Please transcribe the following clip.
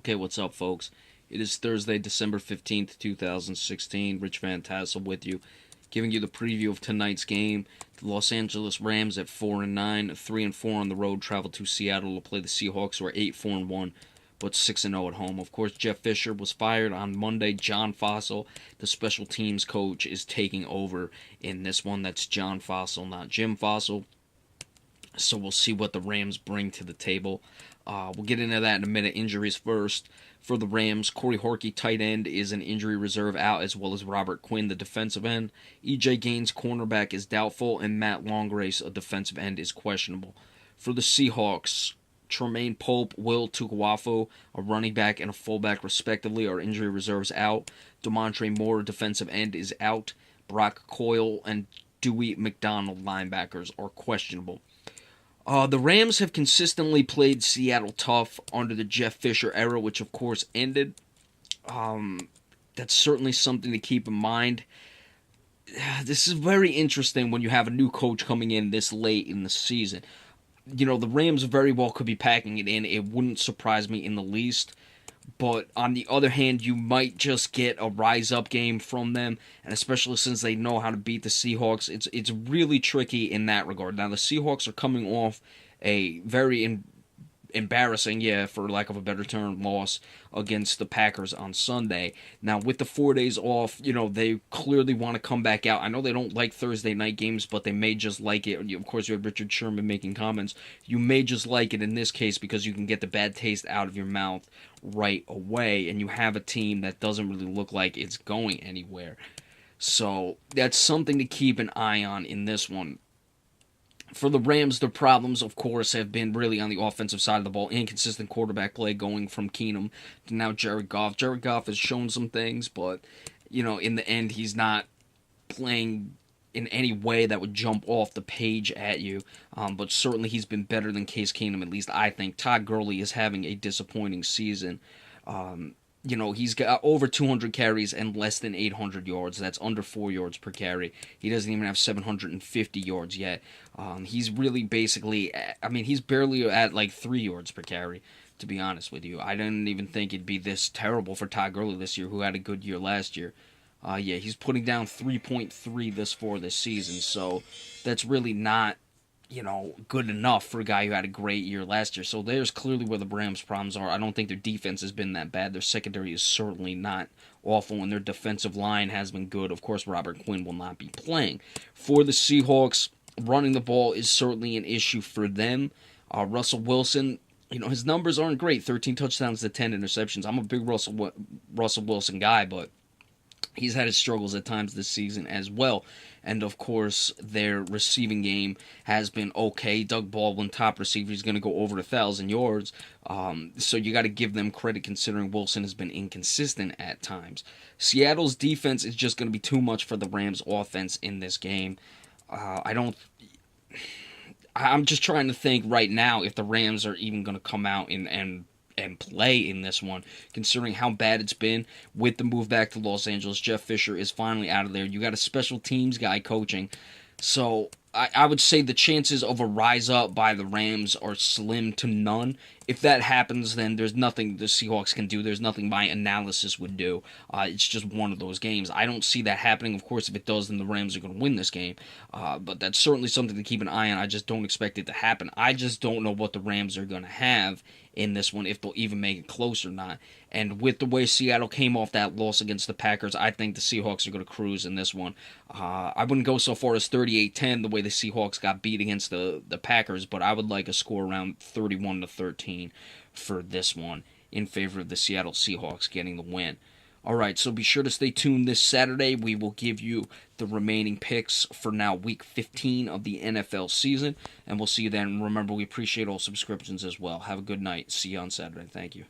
Okay, what's up, folks? It is Thursday, December 15th, 2016. Rich Van Tassel with you, giving you the preview of tonight's game. The Los Angeles Rams at 4-9, 3-4 on the road, travel to Seattle to play the Seahawks, who are 8-4-1, but 6-0 at home. Of course, Jeff Fisher was fired on Monday. John Fossil, the special teams coach, is taking over in this one. That's John Fossil, not Jim Fossil. So we'll see what the Rams bring to the table. We'll get into that in a minute. Injuries first. For the Rams, Corey Horkey, tight end, is an injury reserve out, as well as Robert Quinn, the defensive end. E.J. Gaines, cornerback, is doubtful, and Matt Longgrace, a defensive end, is questionable. For the Seahawks, Tremaine Pope, Will Tukwafo, a running back and a fullback respectively, are injury reserves out. Demontre Moore, defensive end, is out. Brock Coyle and Dewey McDonald, linebackers, are questionable. The Rams have consistently played Seattle tough under the Jeff Fisher era, which of course ended. That's certainly something to keep in mind. This is very interesting when you have a new coach coming in this late in the season. You know, the Rams very well could be packing it in. It wouldn't surprise me in the least. But on the other hand, you might just get a rise-up game from them, and especially since they know how to beat the Seahawks, it's really tricky in that regard. Now, the Seahawks are coming off a very embarrassing, for lack of a better term, loss against the Packers on Sunday. Now, with the 4 days off, they clearly want to come back out. I know they don't like Thursday night games, but they may just like it. Of course, you had Richard Sherman making comments. You may just like it in this case because you can get the bad taste out of your mouth right away, and you have a team that doesn't really look like it's going anywhere. So that's something to keep an eye on in this one. For the Rams, their problems, of course, have been really on the offensive side of the ball. Inconsistent quarterback play going from Keenum to now Jared Goff. Jared Goff has shown some things, but, in the end, he's not playing in any way that would jump off the page at you. But certainly he's been better than Case Keenum, at least I think. Todd Gurley is having a disappointing season. He's got over 200 carries and less than 800 yards. That's under 4 yards per carry. He doesn't even have 750 yards yet. He's really basically, he's barely at like 3 yards per carry, to be honest with you. I didn't even think it'd be this terrible for Todd Gurley this year, who had a good year last year. He's putting down 3.3 this season, so that's really not, good enough for a guy who had a great year last year. So there's clearly where the Rams' problems are. I don't think their defense has been that bad. Their secondary is certainly not awful, and their defensive line has been good. Of course, Robert Quinn will not be playing. For the Seahawks, running the ball is certainly an issue for them. Russell Wilson, his numbers aren't great. 13 touchdowns to 10 interceptions. I'm a big Russell Wilson guy, but he's had his struggles at times this season as well. And, of course, their receiving game has been okay. Doug Baldwin, top receiver, he's going to go over 1,000 yards. So you got to give them credit considering Wilson has been inconsistent at times. Seattle's defense is just going to be too much for the Rams' offense in this game. I'm just trying to think right now if the Rams are even going to come out and play in this one, considering how bad it's been with the move back to Los Angeles. Jeff Fisher is finally out of there. You got a special teams guy coaching. So I would say the chances of a rise up by the Rams are slim to none. If that happens, then there's nothing the Seahawks can do. There's nothing my analysis would do. It's just one of those games. I don't see that happening. Of course, if it does, then the Rams are going to win this game. But that's certainly something to keep an eye on. I just don't expect it to happen. I just don't know what the Rams are going to have in this one, if they'll even make it close or not. And with the way Seattle came off that loss against the Packers, I think the Seahawks are going to cruise in this one. I wouldn't go so far as 38-10, the way the Seahawks got beat against the Packers, but I would like a score around 31-13 for this one in favor of the Seattle Seahawks getting the win. Alright, so be sure to stay tuned this Saturday. We will give you the remaining picks for now Week 15 of the NFL season, and we'll see you then. Remember, we appreciate all subscriptions as well. Have a good night. See you on Saturday. Thank you.